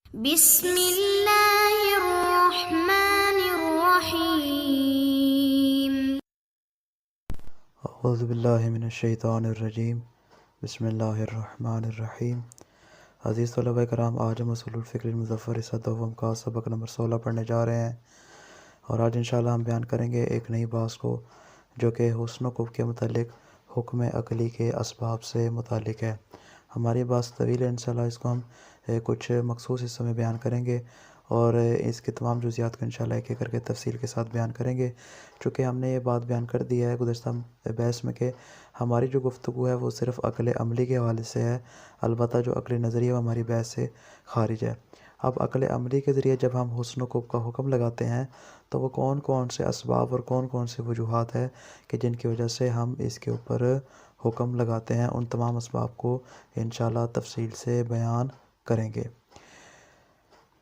بسم اللہ الرحمن الرحیم۔ اعوذ باللہ من الشیطان الرجیم، بسم اللہ الرحمن الرحیم۔ عزیز طلبہ کرام، آج ہم اصول الفکر المظفر حصہ دوم کا سبق نمبر 16 پڑھنے جا رہے ہیں، اور آج انشاءاللہ ہم بیان کریں گے ایک نئی بات کو جو کہ حسن و قبح کے متعلق حکم عقلی کے اسباب سے متعلق ہے۔ ہماری بات طویل ہے، انشاءاللہ اس کو ہم کچھ مخصوص حصوں میں بیان کریں گے، اور اس کے تمام جزیات کو انشاءاللہ ایک ایک کر کے تفصیل کے ساتھ بیان کریں گے۔ چونکہ ہم نے یہ بات بیان کر دی ہے گزشتہ بحث میں کہ ہماری جو گفتگو ہے وہ صرف عقل عملی کے حوالے سے ہے، البتہ جو عقل نظری ہے وہ ہماری بحث سے خارج ہے۔ اب عقل عملی کے ذریعے جب ہم حسن و قبح کا حکم لگاتے ہیں تو وہ کون کون سے اسباب اور کون کون سے وجوہات ہیں کہ جن کی وجہ سے ہم اس کے اوپر حکم لگاتے ہیں، ان تمام اسباب کو انشاءاللہ تفصیل سے بیان کریں گے۔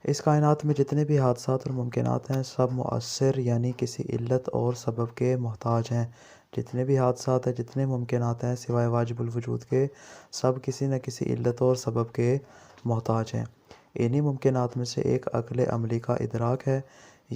اس کائنات میں جتنے بھی حادثات اور ممکنات ہیں سب مؤثر یعنی کسی علت اور سبب کے محتاج ہیں۔ جتنے بھی حادثات ہیں، جتنے ممکنات ہیں سوائے واجب الوجود کے، سب کسی نہ کسی علت اور سبب کے محتاج ہیں۔ انہی ممکنات میں سے ایک عقل عملی کا ادراک ہے،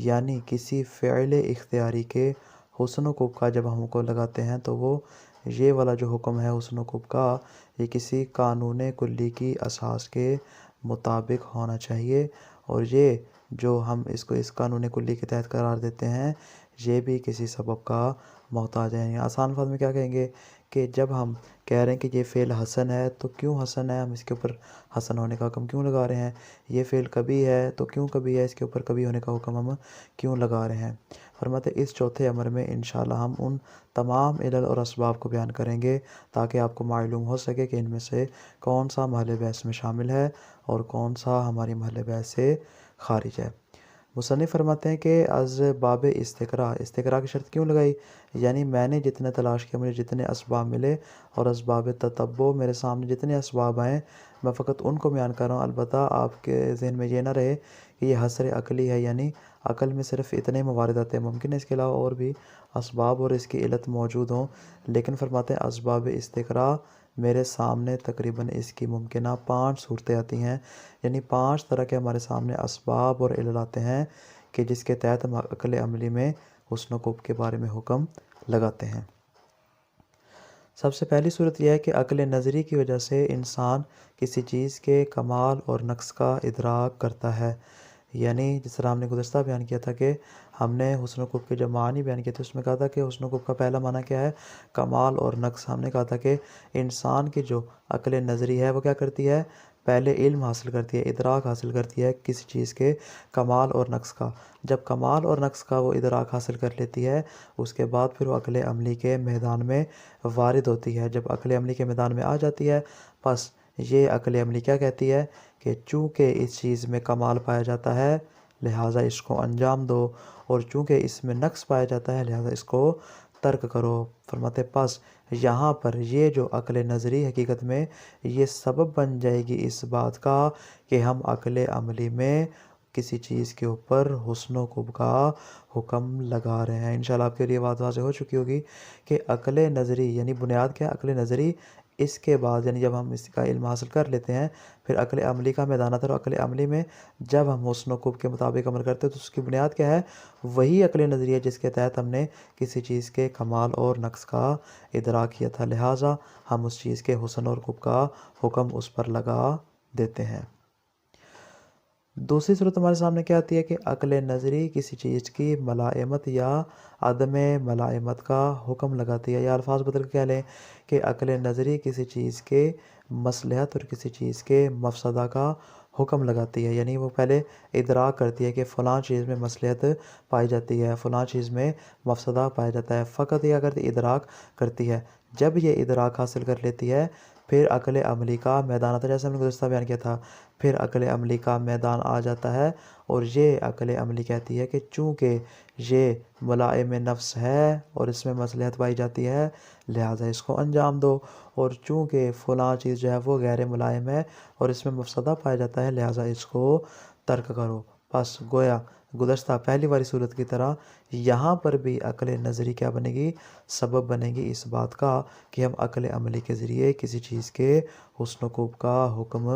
یعنی کسی فعل اختیاری کے حسن و قبح کا جب ہم کو لگاتے ہیں تو وہ یہ والا جو حکم ہے حسن و قبح کا، یہ کسی قانون کلی کی اساس کے مطابق ہونا چاہیے، اور یہ جو ہم اس کو اس قانون کلی کے تحت قرار دیتے ہیں یہ بھی کسی سبب کا محتاج ہے۔ یعنی آسان الفاظ میں کیا کہیں گے کہ جب ہم کہہ رہے ہیں کہ یہ فعل حسن ہے تو کیوں حسن ہے، ہم اس کے اوپر حسن ہونے کا حکم کیوں لگا رہے ہیں، یہ فعل کبھی ہے تو کیوں کبھی ہے، اس کے اوپر کبھی ہونے کا حکم ہم کیوں لگا رہے ہیں۔ فرماتے اس چوتھے امر میں انشاءاللہ ہم ان تمام علل اور اسباب کو بیان کریں گے تاکہ آپ کو معلوم ہو سکے کہ ان میں سے کون سا محل بحث میں شامل ہے اور کون سا ہماری محل بحث سے خارج ہے۔ مصنف فرماتے ہیں کہ از باب استقرا کی شرط کیوں لگائی، یعنی میں نے جتنے تلاش کیا، مجھے جتنے اسباب ملے، اور اسباب تتبع میرے سامنے جتنے اسباب آئیں میں فقط ان کو بیان کر رہا ہوں۔ البتہ آپ کے ذہن میں یہ نہ رہے کہ یہ حصر عقلی ہے، یعنی عقل میں صرف اتنے موارد آتے ہیں، ممکن ہے اس کے علاوہ اور بھی اسباب اور اس کی علت موجود ہوں، لیکن فرماتے ہیں اسباب استقرا میرے سامنے تقریباً اس کی ممکنہ 5 صورتیں آتی ہیں، یعنی 5 طرح کے ہمارے سامنے اسباب اور علل آتے ہیں کہ جس کے تحت ہم عقل عملی میں حسن و قبح کے بارے میں حکم لگاتے ہیں۔ سب سے پہلی صورت یہ ہے کہ عقل نظری کی وجہ سے انسان کسی چیز کے کمال اور نقص کا ادراک کرتا ہے، یعنی جس طرح ہم نے گزشتہ بیان کیا تھا کہ ہم نے حسن و قبح کے جو معنی بیان کیے تھے اس میں کہا تھا کہ حسن و قبح کا پہلا معنی کیا ہے، کمال اور نقص۔ ہم نے کہا تھا کہ انسان کی جو عقل نظری ہے وہ کیا کرتی ہے، پہلے علم حاصل کرتی ہے، ادراک حاصل کرتی ہے کسی چیز کے کمال اور نقص کا۔ جب کمال اور نقص کا وہ ادراک حاصل کر لیتی ہے اس کے بعد پھر وہ عقل عملی کے میدان میں وارد ہوتی ہے۔ جب عقل عملی کے میدان میں آ جاتی ہے پس یہ عقل عملی کیا کہتی ہے کہ چونکہ اس چیز میں کمال پایا جاتا ہے لہٰذا اس کو انجام دو، اور چونکہ اس میں نقص پایا جاتا ہے لہٰذا اس کو ترک کرو۔ فرماتے پس یہاں پر یہ جو عقل نظری حقیقت میں یہ سبب بن جائے گی اس بات کا کہ ہم عقل عملی میں کسی چیز کے اوپر حسن و قبح کا حکم لگا رہے ہیں۔ انشاءاللہ آپ کے لیے بات واضح ہو چکی ہوگی کہ عقل نظری یعنی بنیاد کیا ہے، عقل نظری، اس کے بعد یعنی جب ہم اس کا علم حاصل کر لیتے ہیں پھر عقل عملی کا میدان آتا ہے، اور عقل عملی میں جب ہم حسن و قبح کے مطابق عمل کرتے ہیں تو اس کی بنیاد کیا ہے، وہی عقل نظری ہے جس کے تحت ہم نے کسی چیز کے کمال اور نقص کا ادراک کیا تھا، لہٰذا ہم اس چیز کے حسن اور قبح کا حکم اس پر لگا دیتے ہیں۔ دوسری صورت ہمارے سامنے کیا آتی ہے کہ عقل نظری کسی چیز کی ملائمت یا عدم ملائمت کا حکم لگاتی ہے، یا الفاظ بدل کے کہہ لیں کہ عقل نظری کسی چیز کے مصلحت اور کسی چیز کے مفسدہ کا حکم لگاتی ہے، یعنی وہ پہلے ادراک کرتی ہے کہ فلاں چیز میں مصلحت پائی جاتی ہے، فلاں چیز میں مفسدہ پایا جاتا ہے، فقط یہ کرتی ادراک کرتی ہے۔ جب یہ ادراک حاصل کر لیتی ہے پھر عقل عملی کا میدان آتا ہے، جیسے ہم نے گزشتہ بیان کیا تھا، پھر عقل عملی کا میدان آ جاتا ہے، اور یہ عقل عملی کہتی ہے کہ چونکہ یہ ملائم نفس ہے اور اس میں مصلحت پائی جاتی ہے لہٰذا اس کو انجام دو، اور چونکہ فلاں چیز جو ہے وہ غیر ملائم ہے اور اس میں مفسدہ پایا جاتا ہے لہٰذا اس کو ترک کرو۔ بس گویا گزشتہ پہلی والی صورت کی طرح یہاں پر بھی عقل نظری کیا بنے گی، سبب بنے گی اس بات کا کہ ہم عقل عملی کے ذریعے کسی چیز کے حسن و قبح کا حکم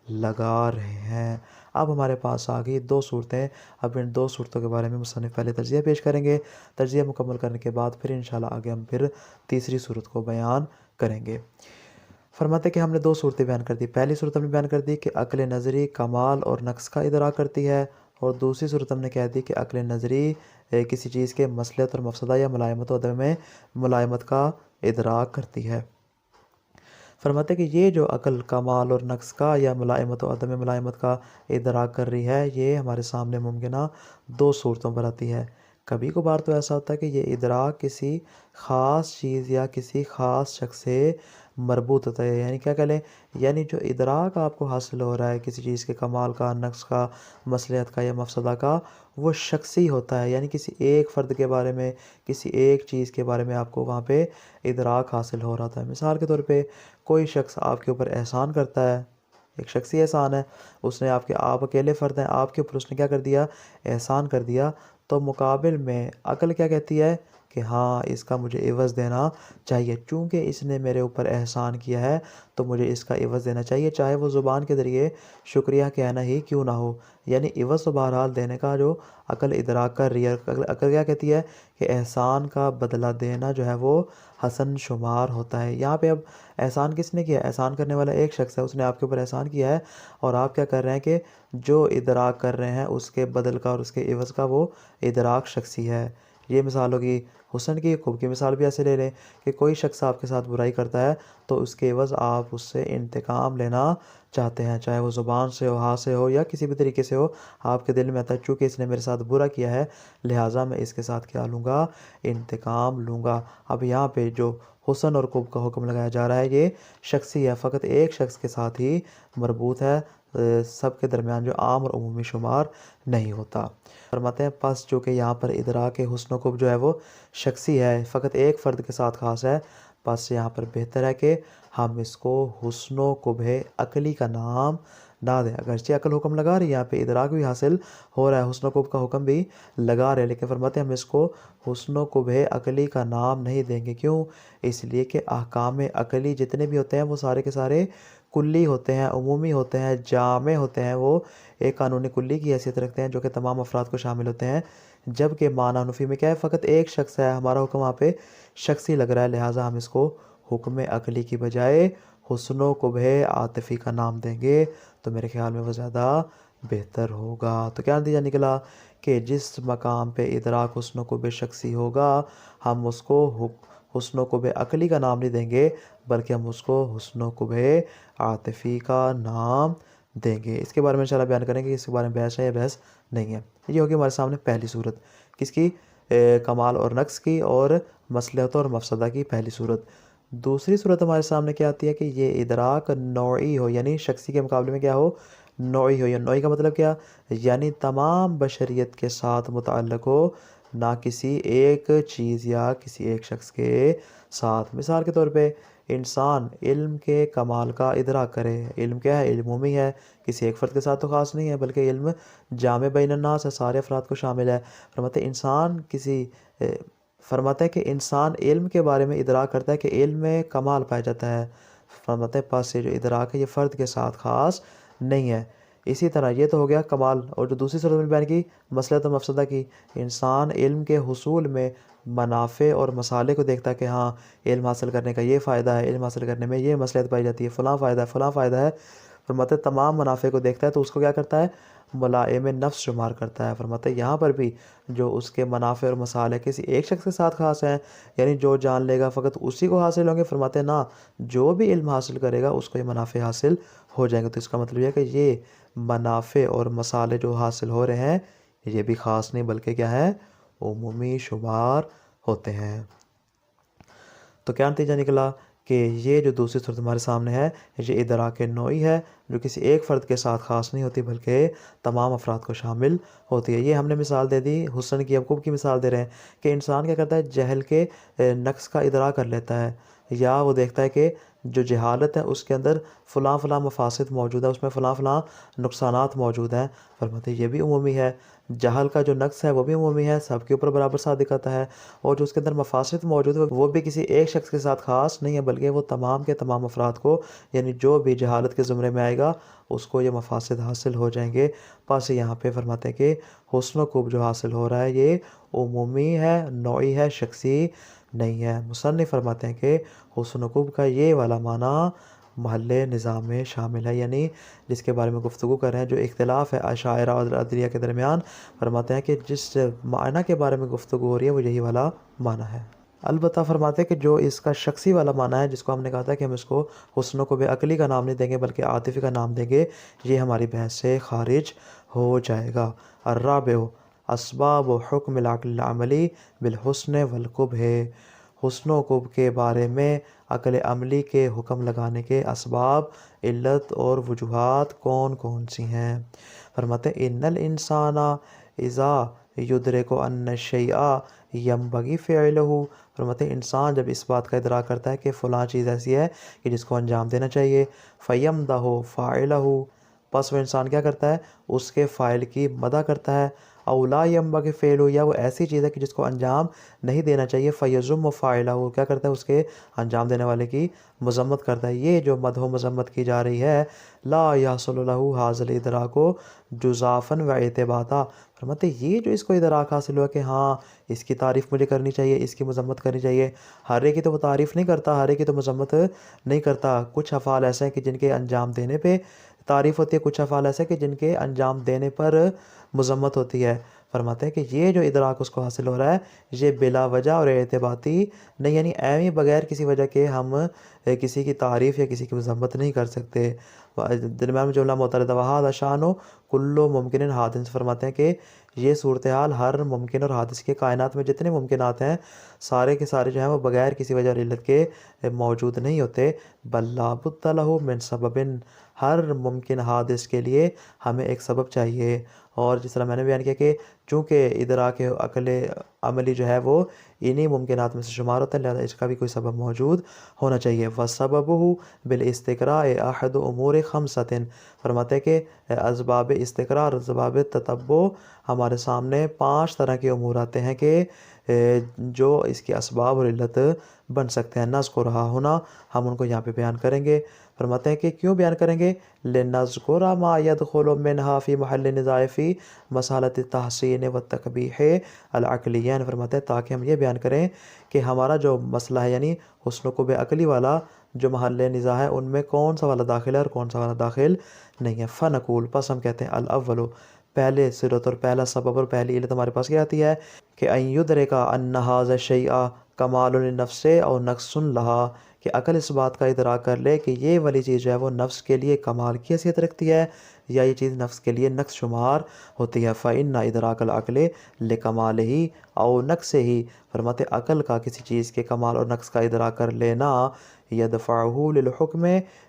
لگا رہے ہیں۔ اب ہمارے پاس آ گئی 2 صورتیں۔ اب ان 2 صورتوں کے بارے میں مصنف پہلے تجزیہ پیش کریں گے، تجزیہ مکمل کرنے کے بعد پھر انشاءاللہ آگے ہم پھر تیسری صورت کو بیان کریں گے۔ فرماتے کہ ہم نے 2 صورتیں بیان کر دی۔ پہلی صورت ہم نے بیان کر دی کہ عقل نظری کمال اور نقص کا ادراک کرتی ہے، اور دوسری صورت ہم نے کہہ دی کہ عقل نظری کسی چیز کے مصلحت اور مفسدہ یا ملائمت و عدم ملائمت کا ادراک کرتی ہے۔ فرماتے کہ یہ جو عقل کمال اور نقص کا یا ملائمت و عدم ملائمت کا ادراک کر رہی ہے، یہ ہمارے سامنے ممکنہ 2 صورتوں پر آتی ہے۔ کبھی کبھار تو ایسا ہوتا ہے کہ یہ ادراک کسی خاص چیز یا کسی خاص شخص سے مربوط ہوتا ہے، یعنی کیا کہہ لیں، یعنی جو ادراک آپ کو حاصل ہو رہا ہے کسی چیز کے کمال کا، نقص کا، مصلحت کا یا مفسدہ کا، وہ شخصی ہوتا ہے، یعنی کسی ایک فرد کے بارے میں، کسی ایک چیز کے بارے میں آپ کو وہاں پہ ادراک حاصل ہو رہا تھا۔ مثال کے طور پہ کوئی شخص آپ کے اوپر احسان کرتا ہے، ایک شخصی احسان ہے، اس نے آپ اکیلے فرد ہیں، آپ کے اوپر اس نے کیا کر دیا، احسان کر دیا، تو مقابل میں عقل کیا کہتی ہے کہ ہاں اس کا مجھے عوض دینا چاہیے، چونکہ اس نے میرے اوپر احسان کیا ہے تو مجھے اس کا عوض دینا چاہیے، چاہے وہ زبان کے ذریعے شکریہ کہنا ہی کیوں نہ ہو، یعنی عوض تو بہرحال دینے کا جو عقل ادراک کر رہی ہے۔ عقل کیا کہتی ہے کہ احسان کا بدلہ دینا جو ہے وہ حسن شمار ہوتا ہے۔ یہاں پہ اب احسان کس نے کیا؟ احسان کرنے والا ایک شخص ہے، اس نے آپ کے اوپر احسان کیا ہے، اور آپ کیا کر رہے ہیں کہ جو ادراک کر رہے ہیں اس کے بدل کا اور اس کے عوض کا وہ ادراک شخصی ہے۔ یہ مثال ہوگی حسن کی۔ خوب کی مثال بھی ایسے لے لیں کہ کوئی شخص آپ کے ساتھ برائی کرتا ہے تو اس کے عوض آپ اس سے انتقام لینا چاہتے ہیں، چاہے وہ زبان سے ہو، ہاتھ سے ہو، یا کسی بھی طریقے سے ہو۔ آپ کے دل میں آتا ہے چونکہ اس نے میرے ساتھ برا کیا ہے لہٰذا میں اس کے ساتھ کیا لوں گا، انتقام لوں گا۔ اب یہاں پہ جو حسن اور قب کا حکم لگایا جا رہا ہے یہ شخصی ہے، فقط ایک شخص کے ساتھ ہی مربوط ہے، سب کے درمیان جو عام اور عمومی شمار نہیں ہوتا۔ فرماتے ہیں پس چونکہ یہاں پر ادراک حسن و قب جو ہے وہ شخصی ہے، فقط ایک فرد کے ساتھ خاص ہے، پس یہاں پر بہتر ہے کہ ہم اس کو حسن و قبح عقلی کا نام نہ دیں۔ اگرچہ عقل حکم لگا رہی ہے، یہاں پہ ادراک بھی حاصل ہو رہا ہے، حسن و قبح کا حکم بھی لگا رہے، لیکن فرماتے ہیں ہم اس کو حسن و قبح عقلی کا نام نہیں دیں گے۔ کیوں؟ اس لیے کہ احکام عقلی جتنے بھی ہوتے ہیں وہ سارے کے سارے کلی ہوتے ہیں، عمومی ہوتے ہیں، جامع ہوتے ہیں، وہ ایک قانونی کلی کی حیثیت رکھتے ہیں جو کہ تمام افراد کو شامل ہوتے ہیں، جبکہ معنی نفی میں کیا ہے، فقط ایک شخص ہے، ہمارا حکم وہاں پہ شخصی لگ رہا ہے، لہٰذا ہم اس کو حکم عقلی کی بجائے حسن و قبح عاطفی کا نام دیں گے تو میرے خیال میں وہ زیادہ بہتر ہوگا۔ تو کیا نتیجہ نکلا کہ جس مقام پہ ادراک حسن و قبح شخصی ہوگا ہم اس کو حسن و قبح عقلی کا نام نہیں دیں گے بلکہ ہم اس کو حسن و قبح عاطفی کا نام دیں گے۔ اس کے بارے میں انشاءاللہ بیان کریں گے، اس کے بارے میں بحث ہے یا بحث نہیں ہے۔ یہ ہوگی ہمارے سامنے پہلی صورت، کس کی؟ کمال اور نقص کی اور مصلحت اور مفسدہ کی پہلی صورت۔ دوسری صورت ہمارے سامنے کیا آتی ہے کہ یہ ادراک نوعی ہو، یعنی شخصی کے مقابلے میں کیا ہو، نوعی ہو۔ یا نوعی کا مطلب کیا؟ یعنی تمام بشریت کے ساتھ متعلق ہو، نہ کسی ایک چیز یا کسی ایک شخص کے ساتھ۔ مثال کے طور پہ انسان علم کے کمال کا ادراک کرے، علم کیا ہے؟ علم عمومی ہے، کسی ایک فرد کے ساتھ تو خاص نہیں ہے بلکہ علم جامع بین الناس ہے، سارے افراد کو شامل ہے۔ فرماتا ہے کہ انسان علم کے بارے میں ادراک کرتا ہے کہ علم میں کمال پایا جاتا ہے، فرماتے ہیں پاس یہ جو ادراک ہے یہ فرد کے ساتھ خاص نہیں ہے۔ اسی طرح یہ تو ہو گیا کمال، اور جو دوسری صورت میں بیان کی مصلحت و مفسدہ کی، انسان علم کے حصول میں منافع اور مصالح کو دیکھتا ہے کہ ہاں علم حاصل کرنے کا یہ فائدہ ہے، علم حاصل کرنے میں یہ مصلحت پائی جاتی ہے، فلاں فائدہ ہے، فلاں فائدہ ہے، فرماتے ہیں تمام منافع کو دیکھتا ہے تو اس کو کیا کرتا ہے، ملائم نفس شمار کرتا ہے۔ فرماتے ہیں یہاں پر بھی جو اس کے منافع اور مصالح کسی ایک شخص کے ساتھ خاص ہیں، یعنی جو جان لے گا فقط اسی کو حاصل ہوں گے، فرماتے ہیں نہ، جو بھی علم حاصل کرے گا اس کو یہ منافع حاصل ہو جائیں گے۔ تو اس کا مطلب یہ ہے کہ یہ منافع اور مصالح جو حاصل ہو رہے ہیں یہ بھی خاص نہیں بلکہ کیا ہے، عمومی شمار ہوتے ہیں۔ تو کیا نتیجہ نکلا کہ یہ جو دوسری صورت ہمارے سامنے ہے یہ ادراک نوعی ہے جو کسی ایک فرد کے ساتھ خاص نہیں ہوتی بلکہ تمام افراد کو شامل ہوتی ہے۔ یہ ہم نے مثال دے دی حسن کی، اب قب کی مثال دے رہے ہیں کہ انسان کیا کرتا ہے، جہل کے نقص کا ادراک کر لیتا ہے، یا وہ دیکھتا ہے کہ جو جہالت ہے اس کے اندر فلاں فلاں مفاسد موجود ہے، اس میں فلاں فلاں نقصانات موجود ہیں، فرماتے ہیں یہ بھی عمومی ہے۔ جہل کا جو نقص ہے وہ بھی عمومی ہے، سب کے اوپر برابر صادق آتا ہے، اور جو اس کے اندر مفاسد موجود ہے وہ بھی کسی ایک شخص کے ساتھ خاص نہیں ہے، بلکہ وہ تمام کے تمام افراد کو، یعنی جو بھی جہالت کے زمرے میں آئے گا اس کو یہ مفاسد حاصل ہو جائیں گے۔ پس یہاں پہ فرماتے ہیں کہ حسن و خوب جو حاصل ہو رہا ہے یہ عمومی ہے، نوعی ہے، شخصی نہیں ہے۔ مصنف فرماتے ہیں کہ حسن و خوب کا یہ والا معنی محل نظام میں شامل ہے، یعنی جس کے بارے میں گفتگو کر رہے ہیں، جو اختلاف ہے اشاعرہ اور عدلیہ کے درمیان، فرماتے ہیں کہ جس معنی کے بارے میں گفتگو ہو رہی ہے وہ یہی والا معنی ہے۔ البتہ فرماتے ہیں کہ جو اس کا شخصی والا معنی ہے، جس کو ہم نے کہا تھا کہ ہم اس کو حسن و بے عقلی کا نام نہیں دیں گے بلکہ عاطفی کا نام دیں گے، یہ ہماری بحث سے خارج ہو جائے گا۔ الرابع اسباب و حکم العقل العملی بالحسن والقبح، حسن و قبح کے بارے میں عقل عملی کے حکم لگانے کے اسباب، علت اور وجوہات کون کون سی ہیں؟ فرماتے ہیں ان الانسان اذا یدرک ان الشیء ینبغی فعلہ، فرماتے ہیں انسان جب اس بات کا ادراک کرتا ہے کہ فلاں چیز ایسی ہے کہ جس کو انجام دینا چاہیے، فیمدح فاعلہ، پس وہ انسان کیا کرتا ہے؟ اس کے فاعل کی مدح کرتا ہے، او لا ینبغی فعلہ، یا وہ ایسی چیز ہے کہ جس کو انجام نہیں دینا چاہیے، فیذم فاعلہ، کیا کرتا ہے؟ اس کے انجام دینے والے کی مذمت کرتا ہے۔ یہ جو مدح و مذمت کی جا رہی ہے، لا یحصل لہ ھذا الادراک جزافا و اعتباطا، فرماتے یہ جو اس کو ادراک حاصل ہوا کہ ہاں اس کی تعریف مجھے کرنی چاہیے، اس کی مذمت کرنی چاہیے، ہر ایک کی تو وہ تعریف نہیں کرتا، ہر ایک کی تو مذمت نہیں کرتا، کچھ افعال ایسے ہیں کہ جن کے انجام دینے پہ تعریف ہوتی ہے، کچھ افعال ایسے کہ جن کے انجام دینے پر مذمت ہوتی ہے۔ فرماتے ہیں کہ یہ جو ادراک اس کو حاصل ہو رہا ہے یہ بلا وجہ اور اعتباطی نہیں، یعنی ایویں بغیر کسی وجہ کے ہم کسی کی تعریف یا کسی کی مذمت نہیں کر سکتے۔ درمیان میں جملہ معترضہ وھذا شأن کل ممکن حادث، فرماتے ہیں کہ یہ صورتحال ہر ممکن اور حادث کے، کائنات میں جتنے ممکنات ہیں سارے کے سارے جو ہیں وہ بغیر کسی وجہ اور علت کے موجود نہیں ہوتے، بل لا بد لہ من سبب، ہر ممکن حادث کے لیے ہمیں ایک سبب چاہیے، اور جس طرح میں نے بیان کیا کہ چونکہ ادراک عقل عملی جو ہے وہ انہی ممکنات میں سے شمار ہوتا ہے، لہذا اس کا بھی کوئی سبب موجود ہونا چاہیے۔ وَسَبَبُهُ بِالْإِسْتِقْرَاءِ أَحَدُ أُمُورِ خَمْسَةٍ، فرماتے ہیں کہ اسباب استقراء اور اسباب تتبع ہمارے سامنے 5 طرح کے امور آتے ہیں کہ جو اس کے اسباب اور علت بن سکتے ہیں۔ نذکرھا ہونا، ہم ان کو یہاں پہ بیان کریں گے۔ فرماتے ہیں کہ کیوں بیان کریں گے؟ لنذکر ما يدخل منها في محل النزاع في مسألة التحسین والتقبیح العقلیین، فرماتے ہیں تاکہ ہم یہ بیان کریں کہ ہمارا جو مسئلہ ہے یعنی حسن و قبح عقلی والا جو محل نزاع ہے ان میں کون سا والا داخل ہے اور کون سا والا داخل نہیں ہے۔ فنقول، پس ہم کہتے ہیں الاول، پہلے صورت اور پہلا سبب اور پہلی علت ہمارے پاس کیا آتی ہے کہ ان یدرک ان ھذا الشیء کمال للنفس او نقص لہا، کہ عقل اس بات کا ادراک کر لے کہ یہ والی چیز جو ہے وہ نفس کے لیے کمال کی حیثیت رکھتی ہے یا یہ چیز نفس کے لیے نقص شمار ہوتی ہے۔ فإن ادراک العقل لکمالہ او نقصہ، فرماتے عقل کا کسی چیز کے کمال اور نقص کا ادراک کر لینا یدفعہ للحکم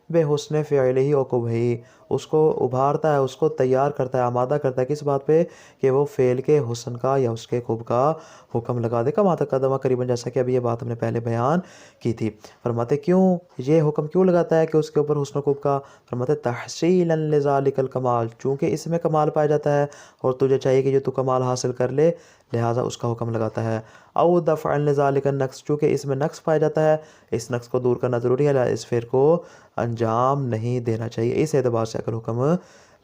بحسن فعلہ و قبحہ، اس کو ابھارتا ہے، اس کو تیار کرتا ہے، آمادہ کرتا ہے کس بات پہ؟ کہ وہ فعل کے حسن کا یا اس کے قبح کا حکم لگا دے، کما تقدم قریبا، جیسا کہ ابھی یہ بات ہم نے پہلے بیان کی تھی۔ فرماتے کیوں یہ حکم کیوں لگاتا ہے کہ اس کے اوپر حسن و قبح کا؟ فرماتے تحصیلا لذالک الکمال، چونکہ اس میں کمال پایا جاتا ہے اور تجھے چاہیے کہ جو تو کمال حاصل کر لے، لہٰذا اس کا حکم لگاتا ہے۔ او دفعا لذالک النقص، چونکہ اس میں نقص پایا جاتا ہے، اس نقص کو دور کرنا ضروری ہے، لہٰذا اس فعل کو انجام نہیں دینا چاہیے، اس اعتبار سے عقل حکم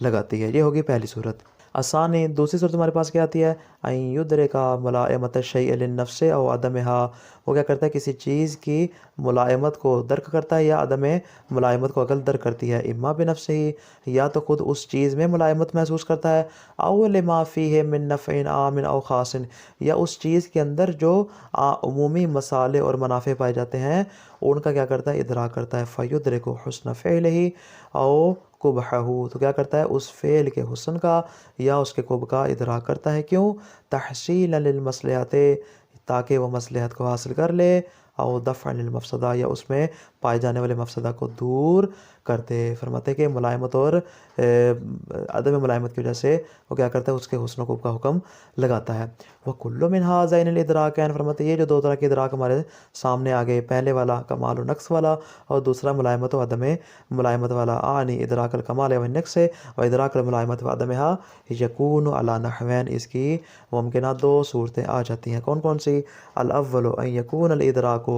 لگاتی ہے۔ یہ ہوگی پہلی صورت۔ آسانی دوسری صورت ہمارے پاس کیا آتی ہے؟ ان یدرک ملائمۃ الشیء للنفس او عدمھا، وہ کیا کرتا ہے؟ کسی چیز کی ملائمت کو درک کرتا ہے یا عدم ملائمت کو عقل درک کرتی ہے، اما بنفسہ، یا تو خود اس چیز میں ملائمت محسوس کرتا ہے، او لما فیہ من نفع عام او خاص، یا اس چیز کے اندر جو عمومی مصالح اور منافع پائے جاتے ہیں ان کا کیا کرتا ہے؟ ادراک کرتا ہے۔ فیدرک حسن فعلہ او قبحہ، تو کیا کرتا ہے؟ اس فعل کے حسن کا یا اس کے قبح کا ادراک کرتا ہے۔ کیوں؟ تحصیلا للمصلحت، تاکہ وہ مصلحت کو حاصل کر لے، او دفعا للمفسدہ، یا اس میں پائے جانے والے مفسدہ کو دور کرتے. فرماتے ہیں کہ ملائمت اور عدم ملائمت کی وجہ سے وہ کیا کرتا ہے, اس کے حسن و خوب کا حکم لگاتا ہے. وَكُلُّ مِنْ هَذَيْنِ الْإِدْرَاكَيْنِ, فرماتے ہیں یہ جو دو طرح کے ادراک ہمارے سامنے آ گئے, پہلے والا کمال و نقص والا اور دوسرا ملائمت و عدم ملائمت والا. آنی ادراک الکمال و النقص و ادراک الملائمت و عدمها یکون علی نحوین, اس کی ممکنہ دو صورتیں آ جاتی ہیں. کون کون سی؟ الاول ان یکون الادراک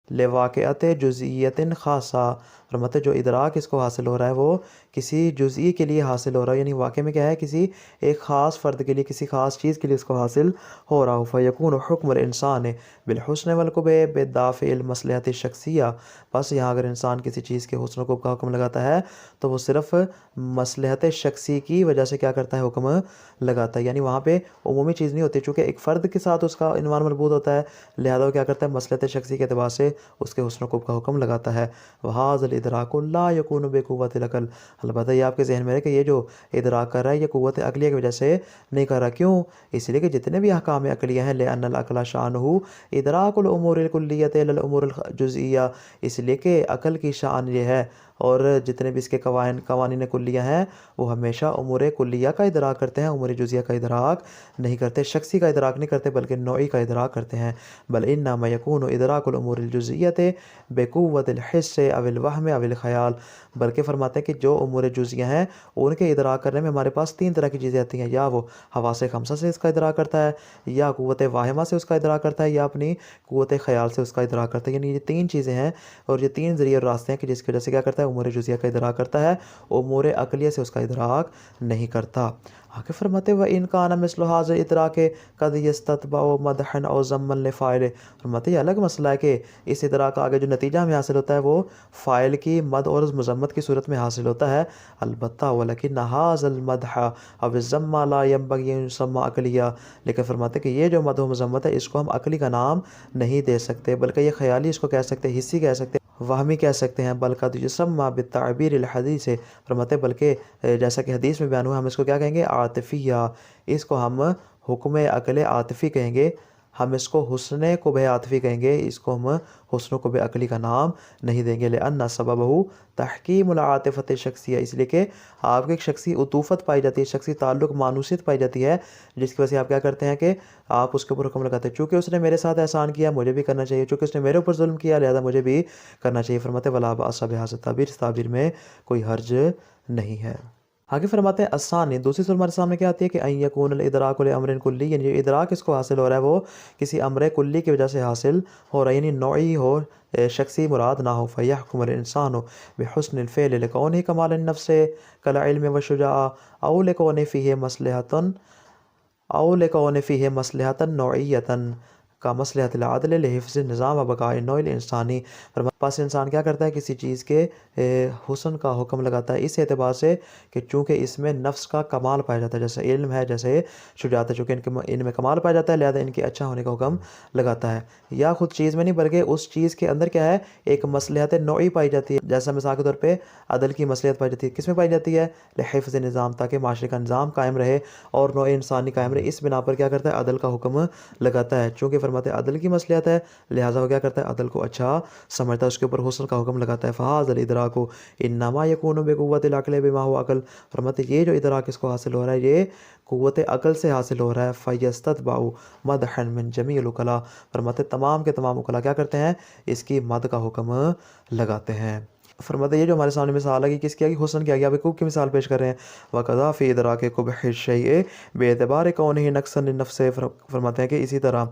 لواقعت جزئیت خاصہ, فرماتے جو ادراک اس کو حاصل ہو رہا ہے وہ کسی جزئی کے لیے حاصل ہو رہا ہے, یعنی واقع میں کیا ہے, کسی ایک خاص فرد کے لیے, کسی خاص چیز کے لیے اس کو حاصل ہو رہا ہو. فیکون حکم الانسان بالحسن والقبح بدافع المصلحت الشخصیہ, بس یہاں اگر انسان کسی چیز کے حسن و قبح کا حکم لگاتا ہے تو وہ صرف مصلحت شخصی کی وجہ سے کیا کرتا ہے, حکم لگاتا ہے. یعنی وہاں پہ عمومی چیز نہیں ہوتی, چونکہ ایک فرد کے ساتھ اس کا عنوان مربوط ہوتا ہے, لہذا وہ کیا کرتا ہے, مصلحت شخصی کے اعتبار سے اس کے حسن و قبح کا حکم لگاتا ہے. وہذا الادراک لا یکون بقوت العقل, البتہ یہ آپ کے ذہن میں رہے کہ یہ جو ادراک کر رہا ہے یہ قوت عقلیہ کی وجہ سے نہیں کر رہا. کیوں؟ اس لیے کہ جتنے بھی احکام عقلیہ ہیں, لأن العقل شأنہ ادراک الامور الکلیۃ الی الامور الجزئیہ, اس لیے کہ عقل کی شان یہ ہے, اور جتنے بھی اس کے قوانین کلیہ ہیں وہ ہمیشہ امور کلیہ کا ادراک کرتے ہیں, امور جزیہ کا ادراک نہیں کرتے, شخصی کا ادراک نہیں کرتے بلکہ نوعی کا ادراک کرتے ہیں. بل انما یکون ادراک الامور الجزیۃ بقوت الحس او الوہم او الخیال, بلکہ فرماتے ہیں کہ جو امور جزیہ ہیں ان کے ادراک کرنے میں ہمارے پاس تین طرح کی چیزیں آتی ہیں, یا وہ حواس خمسہ سے اس کا ادراک کرتا ہے, یا قوت واہمہ سے اس کا ادراک کرتا ہے, یا اپنی قوت خیال سے اس کا ادراک کرتا ہے. یعنی یہ تین چیزیں ہیں اور یہ تین ذریعے اور راستے ہیں کہ جس کی وجہ سے کیا کرتا ہے, امور جزیہ کا ادراک کرتا ہے, امور عقلیہ سے اس کا ادراک نہیں کرتا. آگے فرماتے وَإِنْ كَانَ مِثْلُ هَذَا الْإِدْرَاكِ قَدْ يَسْتَتْبَعُ مَدْحًا أَوْ ذَمًّا لِفَاعِلِهِ, فرماتے یہ الگ مسئلہ ہے کہ اس ادراک کا آگے جو نتیجہ ہمیں حاصل ہوتا ہے وہ فاعل کی مدح اور مذمت کی صورت میں حاصل ہوتا ہے. البتہ وَلَكِنَّ هَذَا الْمَدْحَ أَوْ الذَّمَّ لَا يَنبَغِي أَن يُسَمَّى عَقْلِيًّا, لیکن فرماتے کہ یہ جو مدح و مذمت ہے اس کو ہم عقلی کا نام نہیں دے سکتے, بلکہ یہ خیالی اس کو کہہ سکتے ہیں, حسی کہہ سکتے ہیں, وہمی کہہ سکتے ہیں. بلکہ یسمى بالتعبیر الحدیث, فرماتے بلکہ جیسا کہ حدیث میں بیان ہوا ہم اس کو کیا کہیں گے, عاطفیہ, اس کو ہم حکم عقل عاطفی کہیں گے, ہم اس کو حسن قبح عاطفی کہیں گے, اس کو ہم حسن قبح عقلی کا نام نہیں دیں گے. لأن سببہ تحکیم العاطفۃ الشخصیہ, اس لیے کہ آپ کی ایک شخصی عطوفت پائی جاتی ہے, شخصی تعلق مانوسیت پائی جاتی ہے, جس کی وجہ سے آپ کیا کرتے ہیں کہ آپ اس کے اوپر حکم لگاتے ہیں, چونکہ اس نے میرے ساتھ احسان کیا مجھے بھی کرنا چاہیے, چونکہ اس نے میرے اوپر ظلم کیا لہذا مجھے بھی کرنا چاہیے. فرماتے ولا باس بہذا التعبیر, اس تعبیر میں کوئی حرج نہیں ہے. آگے فرماتے ہیں الثانی, دوسری صورت ہمارے سامنے کیا آتی ہے کہ ان یکون الادراک لامر کلی, یعنی ادراک اس کو حاصل ہو رہا ہے وہ کسی امر کلی کی وجہ سے حاصل ہو رہا ہے, یعنی نوعی ہو, شخصی مراد نہ ہو. فیحکم الانسان بحسن الفعل لکونہ کمال النفس کالعلم والشجاعہ او لکونہ فیہ مصلحۃ نوعیۃ کا مصلحت العدل لحفظ نظام و بقاء النوع الانسانی. پس انسان کیا کرتا ہے, کسی چیز کے حسن کا حکم لگاتا ہے اس اعتبار سے کہ چونکہ اس میں نفس کا کمال پایا جاتا ہے, جیسے علم ہے, جیسے شجاعت ہے, چونکہ ان میں کمال پایا جاتا ہے لہذا ان کے اچھا ہونے کا حکم لگاتا ہے. یا خود چیز میں نہیں بلکہ اس چیز کے اندر کیا ہے, ایک مصلحت نوعی پائی جاتی ہے, جیسا مثال کے طور پہ عدل کی مصلحت پائی جاتی ہے. کس میں پائی جاتی ہے؟ لحفظ نظام, تاکہ معاشرے کا نظام قائم رہے اور نوع انسانی قائم رہے, اس بنا پر کیا کرتا ہے, عدل کا حکم لگاتا ہے. چونکہ فرماتے عدل کی مصلحت ہے لہٰذا وہ کیا کرتا ہے, عدل کو اچھا سمجھتا ہے, اس کے اوپر حسن کا حکم لگاتا ہے. فہذا الادراک انما یکون بقوت العقل بما هو عقل, فرماتے یہ جو ادراک اس کو حاصل ہو رہا ہے یہ قوت عقل سے حاصل ہو رہا ہے. فیستتبع مدحا من جمیع العقلاء, فرماتے تمام کے تمام عقلاء کیا کرتے ہیں, اس کی مد کا حکم لگاتے ہیں. فرماتے یہ جو ہمارے سامنے مثال ہے کہ کس کی آگی, حسن کی آگی, آپ خوب کی مثال پیش کر رہے ہیں. وقضا فی ادراک قبح الشیء باعتبار کونہ نقصا للنفس, فرماتے ہیں کہ اسی طرح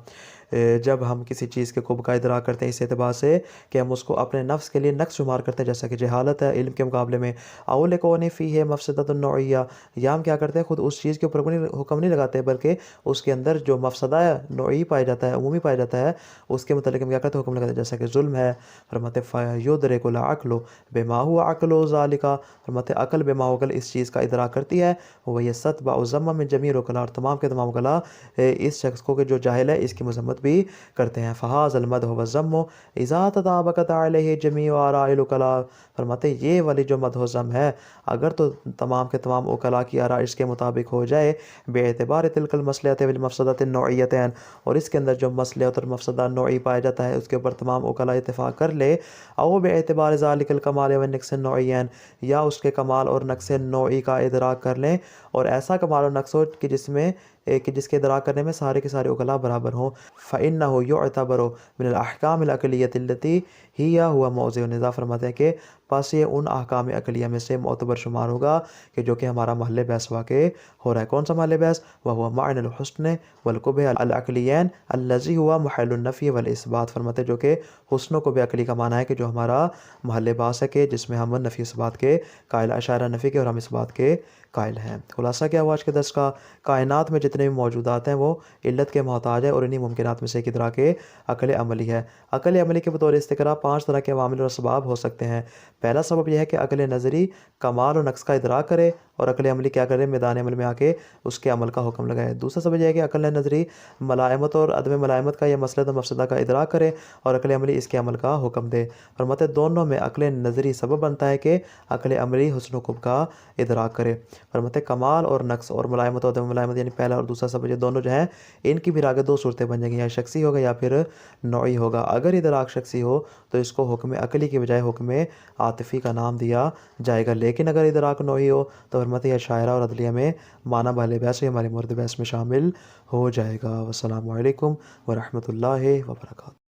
جب ہم کسی چیز کے قبح کا ادراک کرتے ہیں اس اعتبار سے کہ ہم اس کو اپنے نفس کے لیے نقص شمار کرتے ہیں, جیسا کہ جہالت ہے علم کے مقابلے میں. او لکونہ فیہ مفسدۃ نوعیہ, یا ہم کیا کرتے ہیں خود اس چیز کے اوپر حکم نہیں لگاتے بلکہ اس کے اندر جو مفسدہ نوعی پایا جاتا ہے, عمومی پایا جاتا ہے, اس کے متعلق ہم کیا کرتے ہیں, حکم لگاتے ہیں, جیسا کہ ظلم ہے. فرماتے فیدرک العقل بما هو عقل ذلک, فرماتے عقل بما هو عقل اس چیز کا ادراک کرتی ہے. ویستتبع ذم من جمیع العقلاء, اور تمام کے تمام عقلاء اس شخص کو کہ جو جاہل ہے اس کی مذمت مذمت بھی کرتے ہیں۔ فہاذ المدح والذم اذا تطابقت علیہ جمیع آراء العقلاء، فرماتے ہیں یہ والی جو مدح و ذم ہے اگر تو تمام کے تمام عقلاء کی آراء اس کے مطابق ہو جائے، بے اعتبار تلک المصلحۃ والمفسدۃ النوعیتین، اور اس کے اندر جو مصلحت اور مفسدہ نوعی پایا جاتا ہے اس کے اوپر تمام عقلاء اتفاق کر لے، او بے اعتبار ذالک الکمال والنقص النوعیین، یا اس کے کمال اور نقص نوعی کا ادراک کر لیں، اور ایسا کمال اور نقص ہو کہ جس کے ادراک کرنے میں سارے کے سارے عقلاء برابر ہوں، فإنہ یعتبر من الاحکام العقلیۃ التی ہی ہوا موضع النزاع، فرماتے ہیں کہ پس یہ ان احکام عقلیہ میں سے معتبر شمار ہوگا کہ جو کہ ہمارا محل بحث واقع ہو رہا ہے۔ کون سا محل بحث؟ وہو معنی الحسن والقبح العقلیین الذی ہوا محل النفی والاثبات، فرماتے ہیں جو کہ حسن و قبح عقلی کا معنی ہے کہ جو ہمارا محل بحث ہے کہ جس میں ہم نفی اثبات کے قائل، اشاعرہ نفی کے اور ہم اثبات کے قائل ہیں۔ خلاصہ کیا ہوا آج کے درس کا؟ کائنات میں جتنے بھی موجودات ہیں وہ علت کے محتاج ہے، اور انہی ممکنات میں سے ایک ادراک عقل عملی ہے۔ عقل عملی کے بطور استقرا 5 طرح کے عوامل اور اسباب ہو سکتے ہیں۔ پہلا سبب یہ ہے کہ عقل نظری کمال و نقص کا ادراک کرے اور عقل عملی کیا کرے؟ میدان عمل میں آ کے اس کے عمل کا حکم لگائے۔ دوسرا سبب یہ ہے کہ عقل نظری ملائمت اور عدم ملائمت کا یا مصلحت و مفسدہ کا ادراک کرے اور عقل عملی اس کے عمل کا حکم دے۔ فرماتے دونوں میں عقل نظری سبب بنتا ہے کہ عقل عملی حسن و قبح کا ادراک کرے۔ فرماتے کمال اور نقص اور ملائمت اور عدم ملائمت یعنی پہلا اور دوسرا سبب، یہ دونوں جو ہیں ان کی بھی آگے 2 صورتیں بن جائیں گی، یا شخصی ہوگا یا پھر نوعی ہوگا۔ اگر ادراک شخصی ہو تو اس کو حکم عقلی کی بجائے حکم عاطفی کا نام دیا جائے گا، لیکن اگر ادراک نوعی ہو تو فرماتے ہیں شاعرہ اور عدلیہ میں معنی محل بحث ہمارے مورد بحث میں شامل ہو جائے گا۔ والسلام علیکم ورحمۃ اللہ وبرکاتہ۔